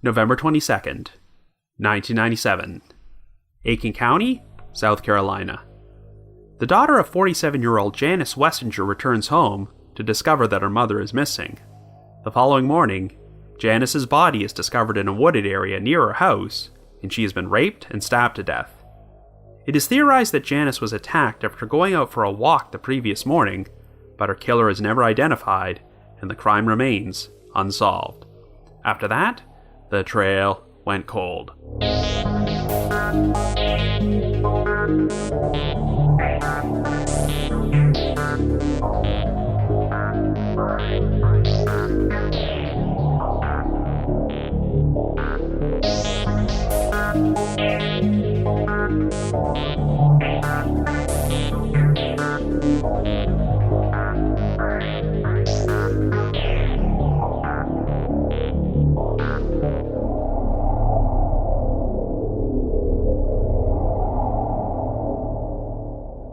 November 22nd, 1997. Aiken County, South Carolina. The daughter of 47-year-old Janice Wessinger returns home to discover that her mother is missing. The following morning, Janice's body is discovered in a wooded area near her house, and she has been raped and stabbed to death. It is theorized that Janice was attacked after going out for a walk the previous morning, but her killer is never identified, and the crime remains unsolved. After that, the trail went cold.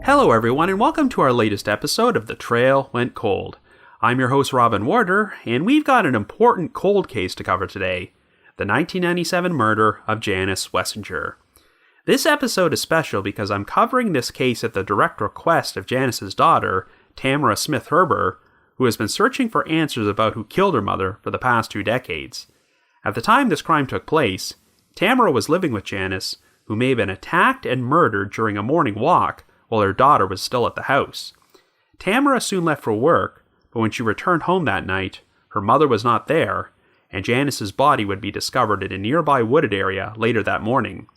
Hello everyone, and welcome to our latest episode of The Trail Went Cold. I'm your host Robin Warder, and we've got an important cold case to cover today, the 1997 murder of Janice Wessinger. This episode is special because I'm covering this case at the direct request of Janice's daughter, Tamara Smith Herber, who has been searching for answers about who killed her mother for the past 2 decades. At the time this crime took place, Tamara was living with Janice, who may have been attacked and murdered during a morning walk while her daughter was still at the house. Tamara soon left for work, but when she returned home that night, her mother was not there, and Janice's body would be discovered in a nearby wooded area later that morning.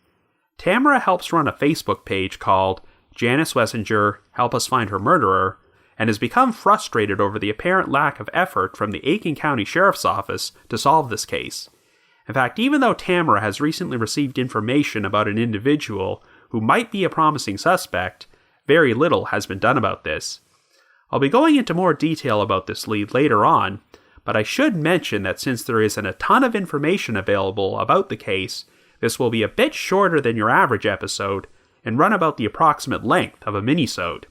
Tamara helps run a Facebook page called Janice Wessinger Help Us Find Her Murderer, and has become frustrated over the apparent lack of effort from the Aiken County Sheriff's Office to solve this case. In fact, even though Tamara has recently received information about an individual who might be a promising suspect, very little has been done about this. I'll be going into more detail about this lead later on, but I should mention that since there isn't a ton of information available about the case, this will be a bit shorter than your average episode and run about the approximate length of a minisode.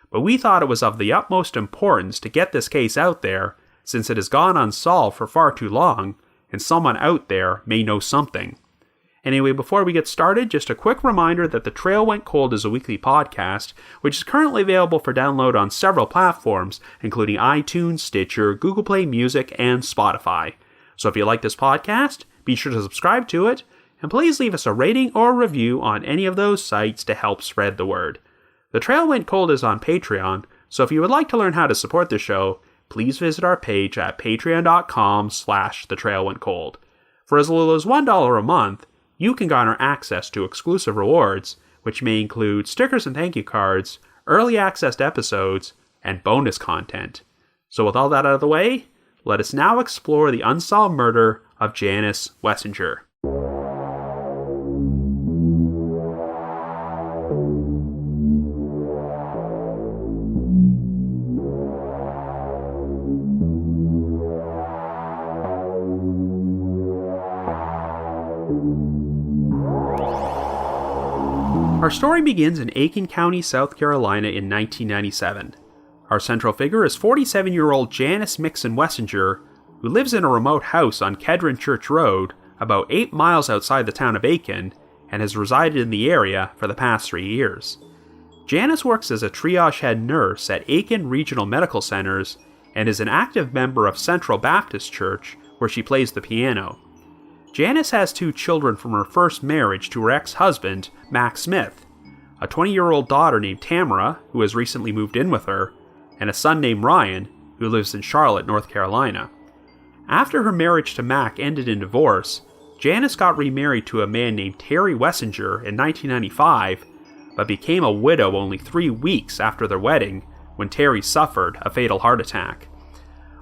But we thought it was of the utmost importance to get this case out there since it has gone unsolved for far too long, and someone out there may know something. Anyway, before we get started, just a quick reminder that The Trail Went Cold is a weekly podcast, which is currently available for download on several platforms, including iTunes, Stitcher, Google Play Music, and Spotify. So if you like this podcast, be sure to subscribe to it, and please leave us a rating or review on any of those sites to help spread the word. The Trail Went Cold is on Patreon, so if you would like to learn how to support the show, please visit our page at patreon.com/thetrailwentcold. For as little as $1 a month, you can garner access to exclusive rewards, which may include stickers and thank you cards, early access to episodes, and bonus content. So with all that out of the way, let us now explore the unsolved murder of Janice Wessinger. Our story begins in Aiken County, South Carolina in 1997. Our central figure is 47-year-old Janice Mixon Wessinger, who lives in a remote house on Kedron Church Road, about 8 miles outside the town of Aiken, and has resided in the area for the past 3 years. Janice works as a triage head nurse at Aiken Regional Medical Centers and is an active member of Central Baptist Church, where she plays the piano. Janice has 2 children from her first marriage to her ex-husband, Mac Smith, a 20-year-old daughter named Tamara, who has recently moved in with her, and a son named Ryan, who lives in Charlotte, North Carolina. After her marriage to Mac ended in divorce, Janice got remarried to a man named Terry Wessinger in 1995, but became a widow only 3 weeks after their wedding when Terry suffered a fatal heart attack.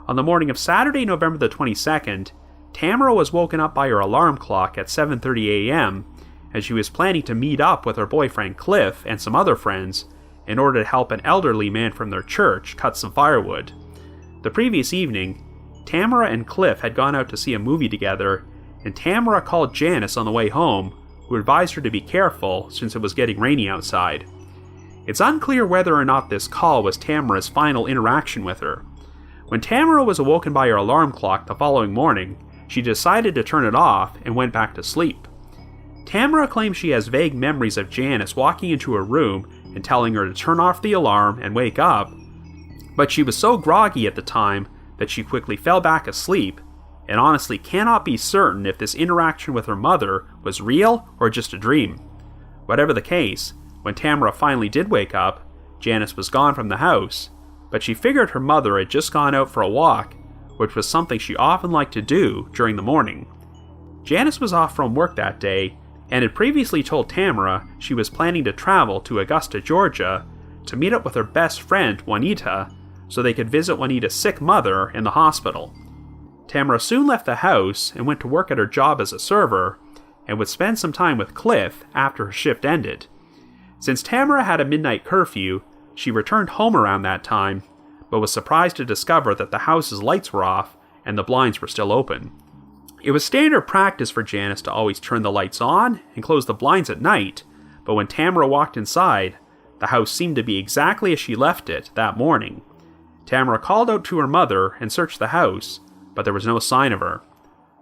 On the morning of Saturday, November the 22nd, Tamara was woken up by her alarm clock at 7:30 a.m. as she was planning to meet up with her boyfriend Cliff and some other friends in order to help an elderly man from their church cut some firewood. The previous evening, Tamara and Cliff had gone out to see a movie together, and Tamara called Janice on the way home, who advised her to be careful since it was getting rainy outside. It's unclear whether or not this call was Tamara's final interaction with her. When Tamara was awoken by her alarm clock the following morning, she decided to turn it off and went back to sleep. Tamara claims she has vague memories of Janice walking into her room and telling her to turn off the alarm and wake up, but she was so groggy at the time that she quickly fell back asleep, and honestly cannot be certain if this interaction with her mother was real or just a dream. Whatever the case, when Tamara finally did wake up, Janice was gone from the house, but she figured her mother had just gone out for a walk, which was something she often liked to do during the morning. Janice was off from work that day, and had previously told Tamara she was planning to travel to Augusta, Georgia, to meet up with her best friend, Juanita, so they could visit Juanita's sick mother in the hospital. Tamara soon left the house and went to work at her job as a server, and would spend some time with Cliff after her shift ended. Since Tamara had a midnight curfew, she returned home around that time, but was surprised to discover that the house's lights were off and the blinds were still open. It was standard practice for Janice to always turn the lights on and close the blinds at night, but when Tamara walked inside, the house seemed to be exactly as she left it that morning. Tamara called out to her mother and searched the house, but there was no sign of her.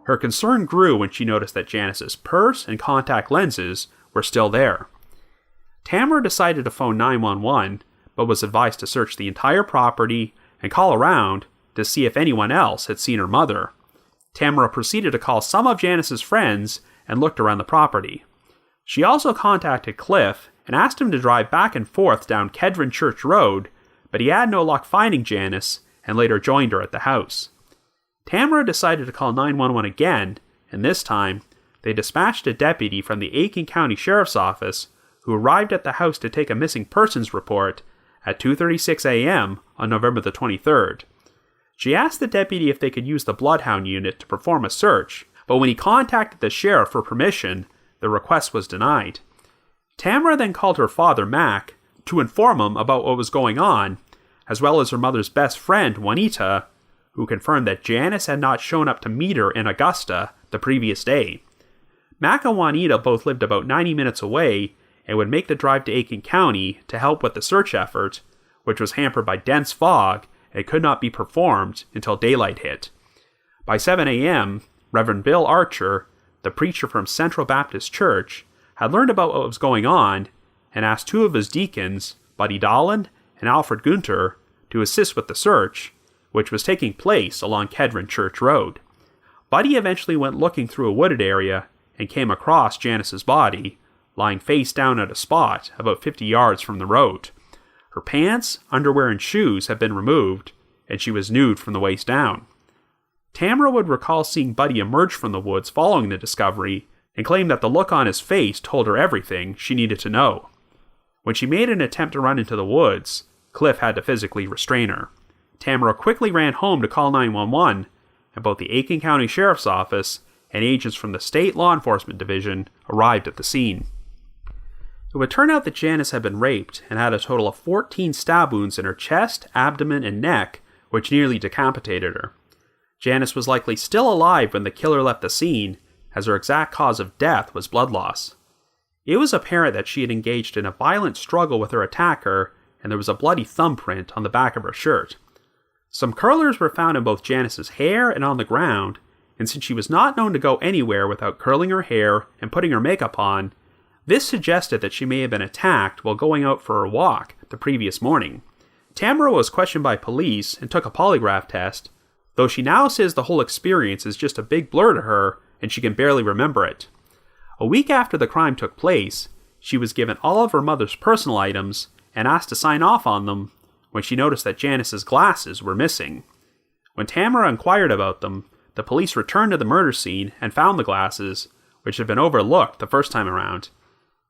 Her concern grew when she noticed that Janice's purse and contact lenses were still there. Tamara decided to phone 911, but was advised to search the entire property and call around to see if anyone else had seen her mother. Tamara proceeded to call some of Janice's friends and looked around the property. She also contacted Cliff and asked him to drive back and forth down Kedron Church Road, but he had no luck finding Janice and later joined her at the house. Tamara decided to call 911 again, and this time, they dispatched a deputy from the Aiken County Sheriff's Office who arrived at the house to take a missing persons report at 2:36 a.m. on November the 23rd. She asked the deputy if they could use the Bloodhound unit to perform a search, but when he contacted the sheriff for permission, the request was denied. Tamara then called her father, Mac, to inform him about what was going on, as well as her mother's best friend, Juanita, who confirmed that Janice had not shown up to meet her in Augusta the previous day. Mac and Juanita both lived about 90 minutes away and would make the drive to Aiken County to help with the search effort, which was hampered by dense fog and could not be performed until daylight hit. By 7 a.m., Reverend Bill Archer, the preacher from Central Baptist Church, had learned about what was going on and asked two of his deacons, Buddy Dolan and Alfred Gunter, to assist with the search, which was taking place along Kedron Church Road. Buddy eventually went looking through a wooded area and came across Janice's body, lying face down at a spot about 50 yards from the road. Her pants, underwear, and shoes had been removed, and she was nude from the waist down. Tamara would recall seeing Buddy emerge from the woods following the discovery, and claimed that the look on his face told her everything she needed to know. When she made an attempt to run into the woods, Cliff had to physically restrain her. Tamara quickly ran home to call 911, and both the Aiken County Sheriff's Office and agents from the State Law Enforcement Division arrived at the scene. It would turn out that Janice had been raped and had a total of 14 stab wounds in her chest, abdomen, and neck, which nearly decapitated her. Janice was likely still alive when the killer left the scene, as her exact cause of death was blood loss. It was apparent that she had engaged in a violent struggle with her attacker, and there was a bloody thumbprint on the back of her shirt. Some curlers were found in both Janice's hair and on the ground, and since she was not known to go anywhere without curling her hair and putting her makeup on, this suggested that she may have been attacked while going out for a walk the previous morning. Tamara was questioned by police and took a polygraph test, though she now says the whole experience is just a big blur to her and she can barely remember it. A week after the crime took place, she was given all of her mother's personal items and asked to sign off on them when she noticed that Janice's glasses were missing. When Tamara inquired about them, the police returned to the murder scene and found the glasses, which had been overlooked the first time around.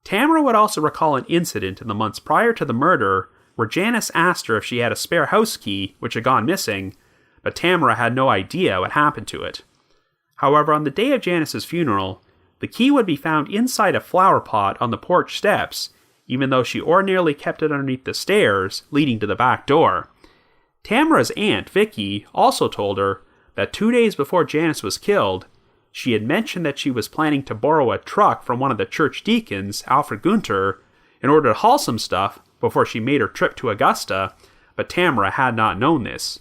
Tamara would also recall an incident in the months prior to the murder where Janice asked her if she had a spare house key which had gone missing, but Tamara had no idea what happened to it. However, on the day of Janice's funeral, the key would be found inside a flower pot on the porch steps, even though she ordinarily kept it underneath the stairs leading to the back door. Tamara's aunt, Vicky, also told her that 2 days before Janice was killed, she had mentioned that she was planning to borrow a truck from one of the church deacons, Alfred Gunter, in order to haul some stuff before she made her trip to Augusta, but Tamara had not known this.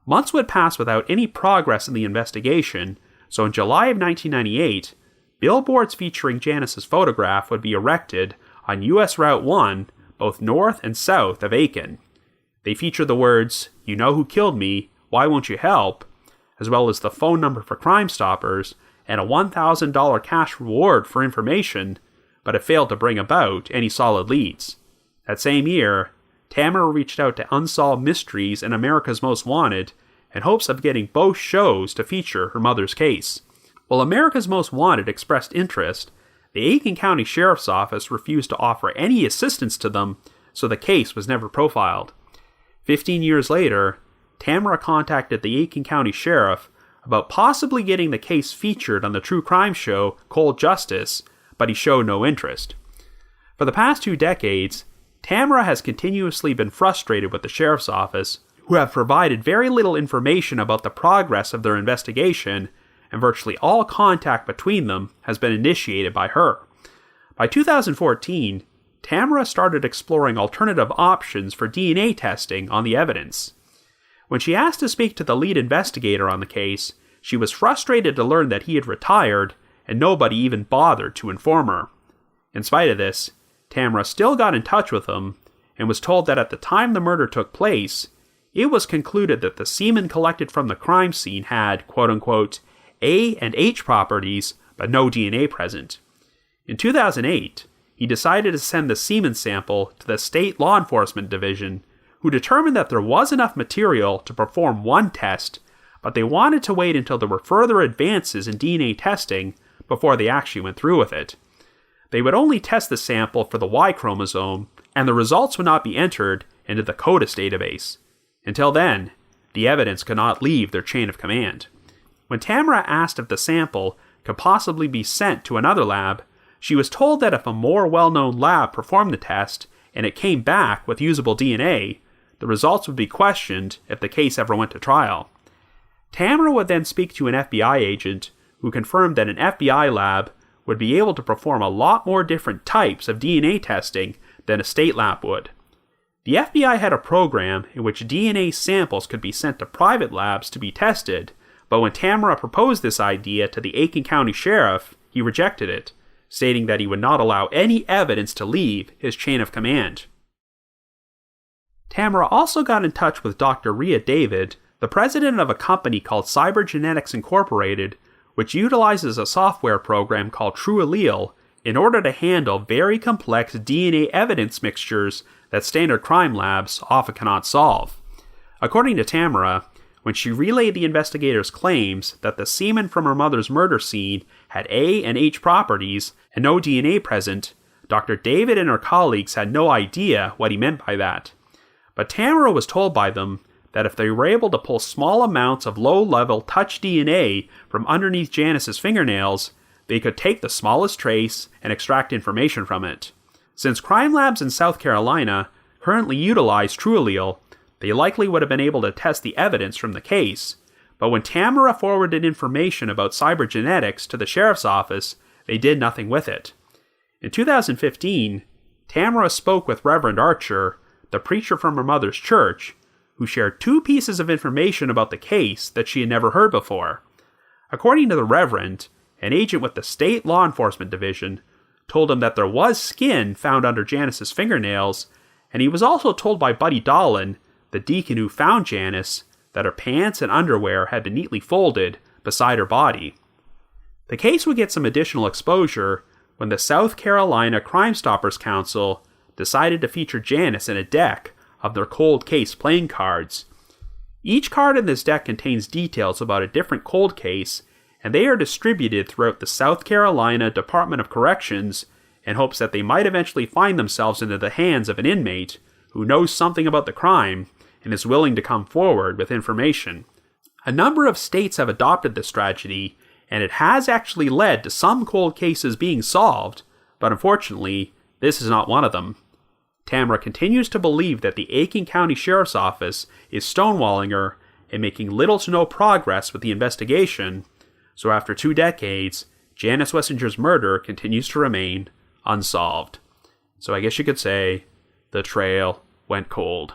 Months would pass without any progress in the investigation, So in July of 1998, billboards featuring Janice's photograph would be erected on US Route 1, both north and south of Aiken. They feature the words, "You know who killed me, why won't you help?" as well as the phone number for Crime Stoppers and a $1,000 cash reward for information, but it failed to bring about any solid leads. That same year, Tamara reached out to Unsolved Mysteries and America's Most Wanted in hopes of getting both shows to feature her mother's case. While America's Most Wanted expressed interest, the Aiken County Sheriff's Office refused to offer any assistance to them, so the case was never profiled. 15 years later, Tamara contacted the Aiken County Sheriff about possibly getting the case featured on the true crime show Cold Justice, but he showed no interest. For the past 2 decades, Tamara has continuously been frustrated with the Sheriff's Office, who have provided very little information about the progress of their investigation, and virtually all contact between them has been initiated by her. By 2014, Tamara started exploring alternative options for DNA testing on the evidence. When she asked to speak to the lead investigator on the case, she was frustrated to learn that he had retired and nobody even bothered to inform her. In spite of this, Tamara still got in touch with him and was told that at the time the murder took place, it was concluded that the semen collected from the crime scene had, quote-unquote, A and H properties, but no DNA present. In 2008, he decided to send the semen sample to the State Law Enforcement Division, who determined that there was enough material to perform one test, but they wanted to wait until there were further advances in DNA testing before they actually went through with it. They would only test the sample for the Y chromosome, and the results would not be entered into the CODIS database. Until then, the evidence could not leave their chain of command. When Tamara asked if the sample could possibly be sent to another lab, she was told that if a more well-known lab performed the test and it came back with usable DNA, the results would be questioned if the case ever went to trial. Tamara would then speak to an FBI agent who confirmed that an FBI lab would be able to perform a lot more different types of DNA testing than a state lab would. The FBI had a program in which DNA samples could be sent to private labs to be tested, but when Tamara proposed this idea to the Aiken County Sheriff, he rejected it, stating that he would not allow any evidence to leave his chain of command. Tamara also got in touch with Dr. Rhea David, the president of a company called Cybergenetics Incorporated, which utilizes a software program called TrueAllele in order to handle very complex DNA evidence mixtures that standard crime labs often cannot solve. According to Tamara, when she relayed the investigators' claims that the semen from her mother's murder scene had A and H properties and no DNA present, Dr. David and her colleagues had no idea what he meant by that. But Tamara was told by them that if they were able to pull small amounts of low-level touch DNA from underneath Janice's fingernails, they could take the smallest trace and extract information from it. Since crime labs in South Carolina currently utilize TrueAllele, they likely would have been able to test the evidence from the case, but when Tamara forwarded information about cybergenetics to the sheriff's office, they did nothing with it. In 2015, Tamara spoke with Reverend Archer, the preacher from her mother's church, who shared 2 pieces of information about the case that she had never heard before. According to the Reverend, an agent with the State Law Enforcement Division told him that there was skin found under Janice's fingernails, and he was also told by Buddy Dolan, the deacon who found Janice, that her pants and underwear had been neatly folded beside her body. The case would get some additional exposure when the South Carolina Crime Stoppers Council decided to feature Janice in a deck of their cold case playing cards. Each card in this deck contains details about a different cold case, and they are distributed throughout the South Carolina Department of Corrections in hopes that they might eventually find themselves into the hands of an inmate who knows something about the crime and is willing to come forward with information. A number of states have adopted this strategy, and it has actually led to some cold cases being solved, but unfortunately, this is not one of them. Tamara continues to believe that the Aiken County Sheriff's Office is stonewalling her and making little to no progress with the investigation, so after 2 decades, Janice Wessinger's murder continues to remain unsolved. So I guess you could say, the trail went cold.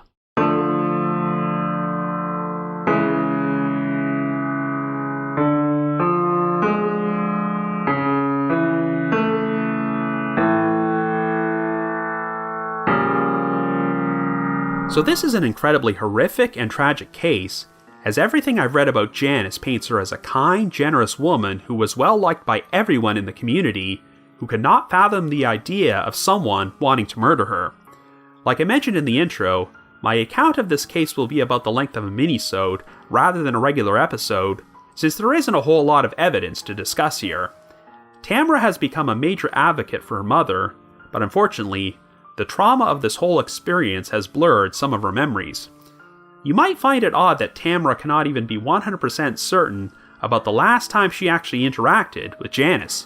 So this is an incredibly horrific and tragic case, as everything I've read about Janice paints her as a kind, generous woman who was well liked by everyone in the community, who could not fathom the idea of someone wanting to murder her. Like I mentioned in the intro, my account of this case will be about the length of a minisode rather than a regular episode, since there isn't a whole lot of evidence to discuss here. Tamara has become a major advocate for her mother, but unfortunately, the trauma of this whole experience has blurred some of her memories. You might find it odd that Tamara cannot even be 100% certain about the last time she actually interacted with Janice.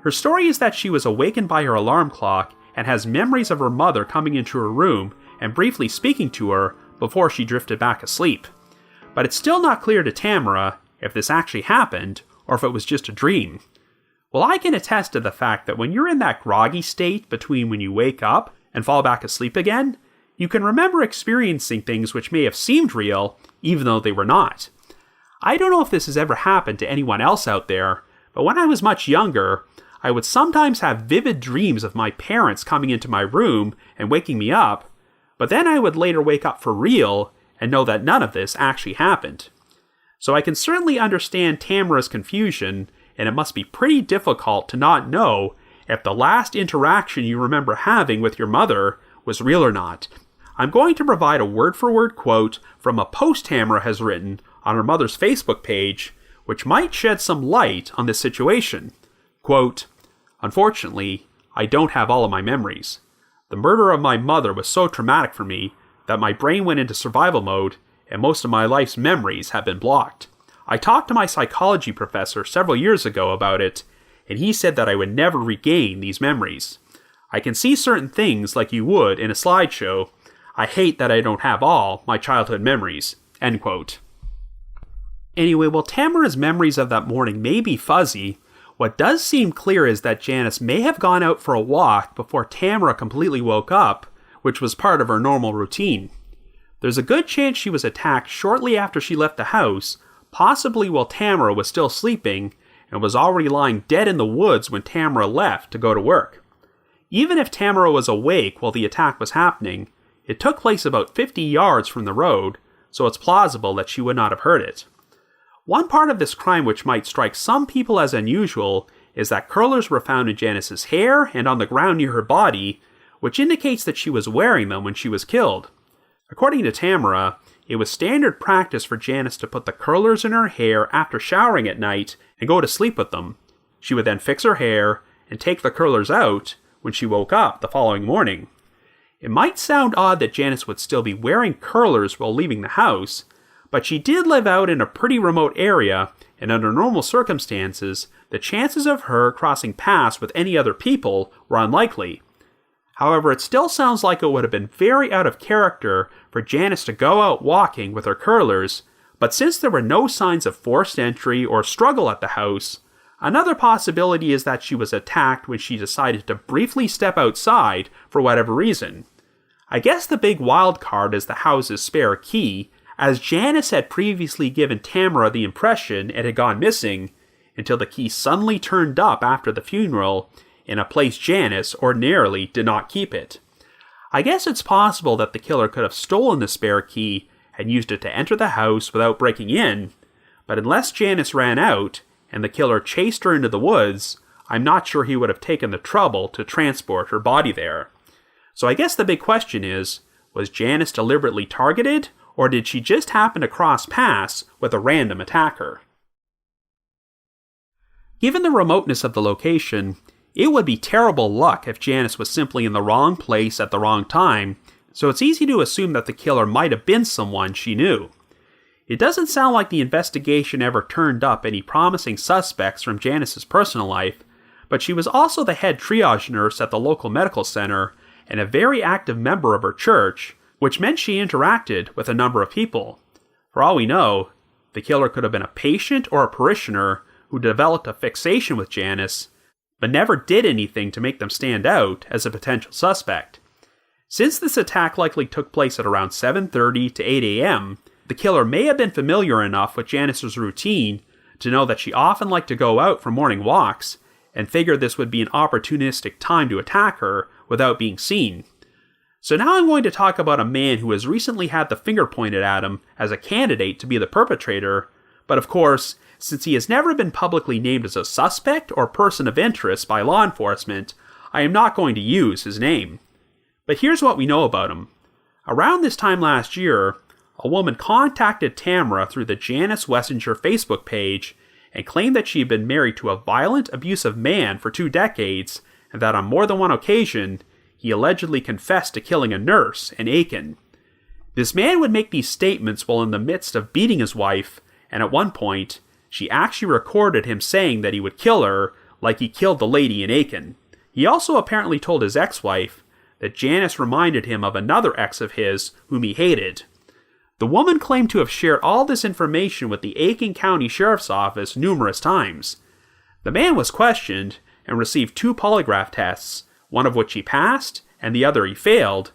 Her story is that she was awakened by her alarm clock and has memories of her mother coming into her room and briefly speaking to her before she drifted back asleep. But it's still not clear to Tamara if this actually happened or if it was just a dream. Well, I can attest to the fact that when you're in that groggy state between when you wake up and fall back asleep again, you can remember experiencing things which may have seemed real, even though they were not. I don't know if this has ever happened to anyone else out there, but when I was much younger, I would sometimes have vivid dreams of my parents coming into my room and waking me up, but then I would later wake up for real and know that none of this actually happened. So I can certainly understand Tamara's confusion, and it must be pretty difficult to not know if the last interaction you remember having with your mother was real or not. I'm going to provide a word-for-word quote from a post Tamara has written on her mother's Facebook page, which might shed some light on this situation. Quote, "Unfortunately, I don't have all of my memories. The murder of my mother was so traumatic for me that my brain went into survival mode and most of my life's memories have been blocked. I talked to my psychology professor several years ago about it, and he said that I would never regain these memories. I can see certain things like you would in a slideshow. I hate that I don't have all my childhood memories." End quote. Anyway, while Tamara's memories of that morning may be fuzzy, what does seem clear is that Janice may have gone out for a walk before Tamara completely woke up, which was part of her normal routine. There's a good chance she was attacked shortly after she left the house, possibly while Tamara was still sleeping, and was already lying dead in the woods when Tamara left to go to work. Even if Tamara was awake while the attack was happening, it took place about 50 yards from the road, so it's plausible that she would not have heard it. One part of this crime which might strike some people as unusual is that curlers were found in Janice's hair and on the ground near her body, which indicates that she was wearing them when she was killed. According to Tamara, it was standard practice for Janice to put the curlers in her hair after showering at night and go to sleep with them. She would then fix her hair and take the curlers out when she woke up the following morning. It might sound odd that Janice would still be wearing curlers while leaving the house, but she did live out in a pretty remote area, and under normal circumstances, the chances of her crossing paths with any other people were unlikely. However, it still sounds like it would have been very out of character for Janice to go out walking with her curlers, but since there were no signs of forced entry or struggle at the house, another possibility is that she was attacked when she decided to briefly step outside for whatever reason. I guess the big wild card is the house's spare key, as Janice had previously given Tamara the impression it had gone missing, until the key suddenly turned up after the funeral, in a place Janice ordinarily did not keep it. I guess it's possible that the killer could have stolen the spare key and used it to enter the house without breaking in, but unless Janice ran out, and the killer chased her into the woods, I'm not sure he would have taken the trouble to transport her body there. So I guess the big question is, was Janice deliberately targeted, or did she just happen to cross paths with a random attacker? Given the remoteness of the location, it would be terrible luck if Janice was simply in the wrong place at the wrong time, so it's easy to assume that the killer might have been someone she knew. It doesn't sound like the investigation ever turned up any promising suspects from Janice's personal life, but she was also the head triage nurse at the local medical center and a very active member of her church, which meant she interacted with a number of people. For all we know, the killer could have been a patient or a parishioner who developed a fixation with Janice, but never did anything to make them stand out as a potential suspect. Since this attack likely took place at around 7:30 to 8 a.m., the killer may have been familiar enough with Janice's routine to know that she often liked to go out for morning walks, and figured this would be an opportunistic time to attack her without being seen. So now I'm going to talk about a man who has recently had the finger pointed at him as a candidate to be the perpetrator, but of course, since he has never been publicly named as a suspect or person of interest by law enforcement, I am not going to use his name. But here's what we know about him. Around this time last year, a woman contacted Tamara through the Janice Wessinger Facebook page and claimed that she had been married to a violent, abusive man for 2 decades, and that on more than one occasion, he allegedly confessed to killing a nurse in Aiken. This man would make these statements while in the midst of beating his wife, and at one point, she actually recorded him saying that he would kill her like he killed the lady in Aiken. He also apparently told his ex-wife that Janice reminded him of another ex of his whom he hated. The woman claimed to have shared all this information with the Aiken County Sheriff's Office numerous times. The man was questioned and received 2 polygraph tests, one of which he passed and the other he failed,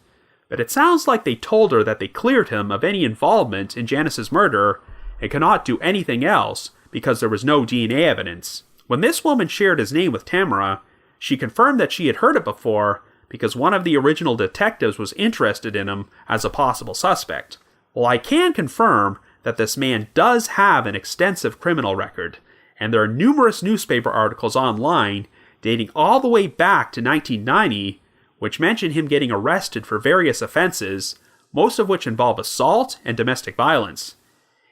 but it sounds like they told her that they cleared him of any involvement in Janice's murder and could not do anything else because there was no DNA evidence. When this woman shared his name with Tamara, she confirmed that she had heard it before because one of the original detectives was interested in him as a possible suspect. Well, I can confirm that this man does have an extensive criminal record, and there are numerous newspaper articles online dating all the way back to 1990, which mention him getting arrested for various offenses, most of which involve assault and domestic violence.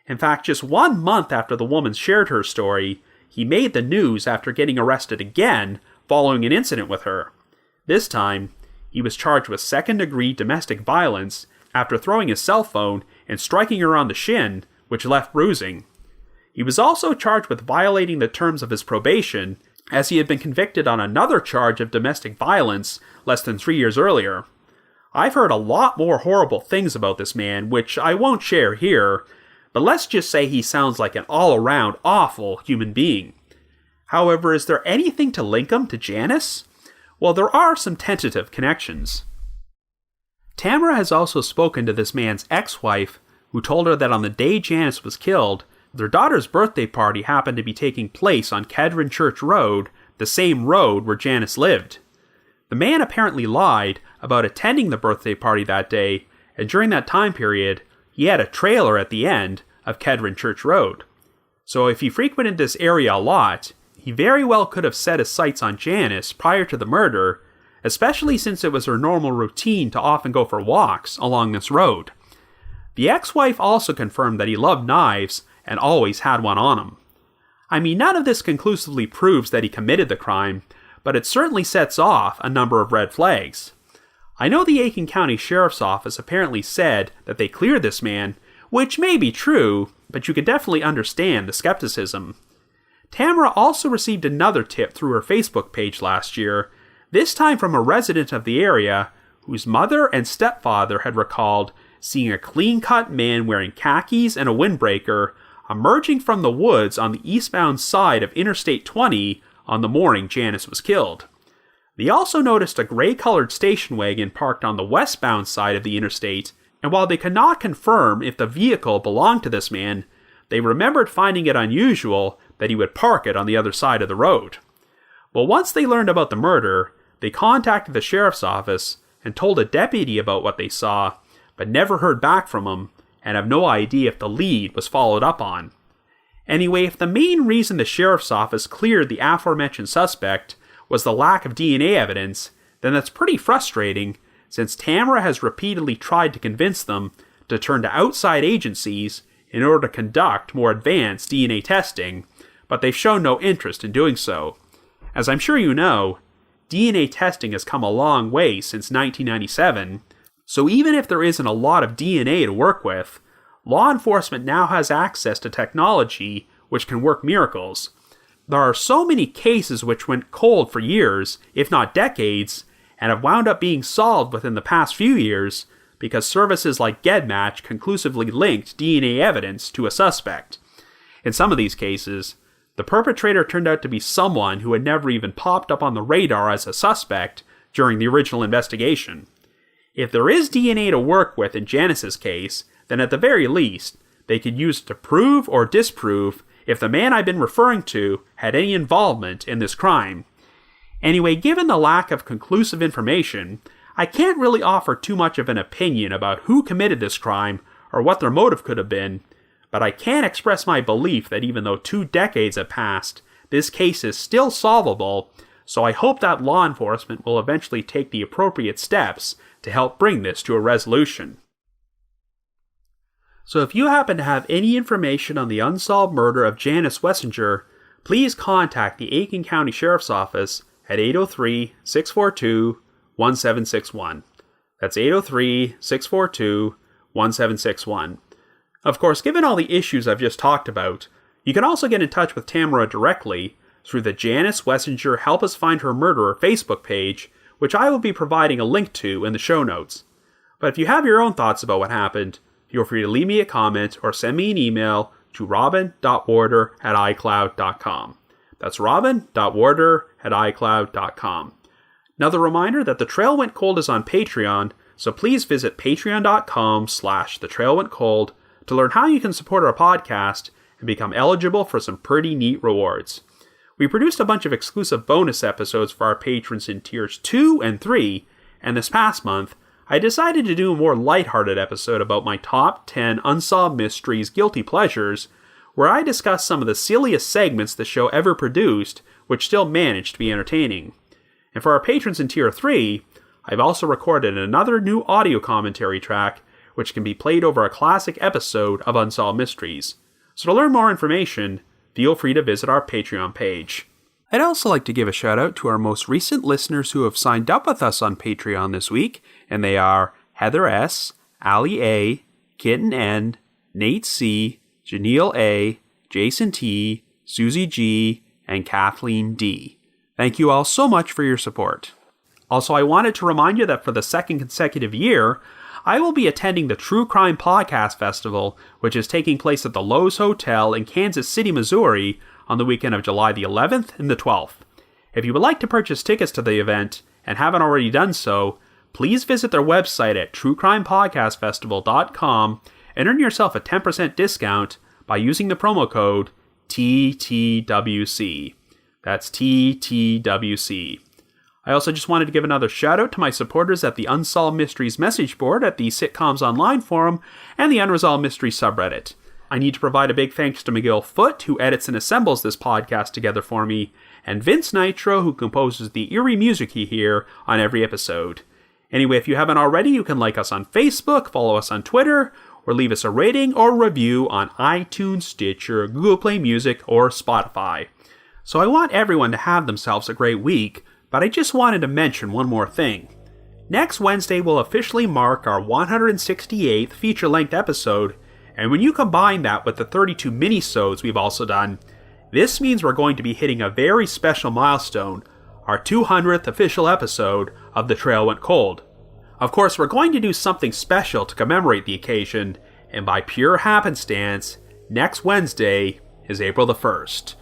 In fact, just 1 month after the woman shared her story, he made the news after getting arrested again following an incident with her. This time, he was charged with second-degree domestic violence after throwing his cell phone and striking her on the shin, which left bruising. He was also charged with violating the terms of his probation, as he had been convicted on another charge of domestic violence less than 3 years earlier. I've heard a lot more horrible things about this man, which I won't share here, but let's just say he sounds like an all-around awful human being. However, is there anything to link him to Janice? Well, there are some tentative connections. Tamara has also spoken to this man's ex-wife, who told her that on the day Janice was killed, their daughter's birthday party happened to be taking place on Kedron Church Road, the same road where Janice lived. The man apparently lied about attending the birthday party that day, and during that time period, he had a trailer at the end of Kedron Church Road. So if he frequented this area a lot, he very well could have set his sights on Janice prior to the murder, especially since it was her normal routine to often go for walks along this road. The ex-wife also confirmed that he loved knives and always had one on him. I mean, none of this conclusively proves that he committed the crime, but it certainly sets off a number of red flags. I know the Aiken County Sheriff's Office apparently said that they cleared this man, which may be true, but you could definitely understand the skepticism. Tamara also received another tip through her Facebook page last year, this time from a resident of the area whose mother and stepfather had recalled seeing a clean-cut man wearing khakis and a windbreaker emerging from the woods on the eastbound side of Interstate 20 on the morning Janice was killed. They also noticed a gray-colored station wagon parked on the westbound side of the interstate, and while they could not confirm if the vehicle belonged to this man, they remembered finding it unusual that he would park it on the other side of the road. Well, once they learned about the murder, they contacted the sheriff's office and told a deputy about what they saw, but never heard back from him, and have no idea if the lead was followed up on. Anyway, if the main reason the sheriff's office cleared the aforementioned suspect was the lack of DNA evidence, then that's pretty frustrating, since Tamara has repeatedly tried to convince them to turn to outside agencies in order to conduct more advanced DNA testing, but they've shown no interest in doing so. As I'm sure you know, DNA testing has come a long way since 1997, so even if there isn't a lot of DNA to work with, law enforcement now has access to technology which can work miracles. There are so many cases which went cold for years, if not decades, and have wound up being solved within the past few years because services like GEDmatch conclusively linked DNA evidence to a suspect. In some of these cases, the perpetrator turned out to be someone who had never even popped up on the radar as a suspect during the original investigation. If there is DNA to work with in Janice's case, then at the very least, they could use it to prove or disprove if the man I've been referring to had any involvement in this crime. Anyway, given the lack of conclusive information, I can't really offer too much of an opinion about who committed this crime or what their motive could have been, but I can express my belief that even though 2 decades have passed, this case is still solvable, so I hope that law enforcement will eventually take the appropriate steps to help bring this to a resolution. So if you happen to have any information on the unsolved murder of Janice Wessinger, please contact the Aiken County Sheriff's Office at 803-642-1761. That's 803-642-1761. Of course, given all the issues I've just talked about, you can also get in touch with Tamara directly through the Janice Wessinger Help Us Find Her Murderer Facebook page, which I will be providing a link to in the show notes. But if you have your own thoughts about what happened, feel free to leave me a comment or send me an email to robin.warder@icloud.com. That's robin.warder@icloud.com. Another reminder that The Trail Went Cold is on Patreon, so please visit patreon.com/thetrailwentcold to learn how you can support our podcast and become eligible for some pretty neat rewards. We produced a bunch of exclusive bonus episodes for our patrons in tiers 2 and 3, and this past month, I decided to do a more lighthearted episode about my top 10 Unsolved Mysteries Guilty Pleasures, where I discuss some of the silliest segments the show ever produced, which still managed to be entertaining. And for our patrons in tier 3, I've also recorded another new audio commentary track, which can be played over a classic episode of Unsolved Mysteries. So to learn more information, feel free to visit our Patreon page. I'd also like to give a shout out to our most recent listeners who have signed up with us on Patreon this week, and they are Heather S., Ali A., Kitten N., Nate C., Janelle A., Jason T., Susie G., and Kathleen D. Thank you all so much for your support. Also, I wanted to remind you that for the second consecutive year, I will be attending the True Crime Podcast Festival, which is taking place at the Lowe's Hotel in Kansas City, Missouri, on the weekend of July the 11th and the 12th. If you would like to purchase tickets to the event, and haven't already done so, please visit their website at truecrimepodcastfestival.com and earn yourself a 10% discount by using the promo code TTWC. That's TTWC. I also just wanted to give another shout out to my supporters at the Unsolved Mysteries message board at the Sitcoms Online forum and the Unresolved Mysteries subreddit. I need to provide a big thanks to McGill Foote, who edits and assembles this podcast together for me, and Vince Nitro, who composes the eerie music you hear on every episode. Anyway, if you haven't already, you can like us on Facebook, follow us on Twitter, or leave us a rating or review on iTunes, Stitcher, Google Play Music, or Spotify. So I want everyone to have themselves a great week, but I just wanted to mention one more thing. Next Wednesday will officially mark our 168th feature-length episode, and when you combine that with the 32 mini-sodes we've also done, this means we're going to be hitting a very special milestone, our 200th official episode of The Trail Went Cold. Of course, we're going to do something special to commemorate the occasion, and by pure happenstance, next Wednesday is April the 1st.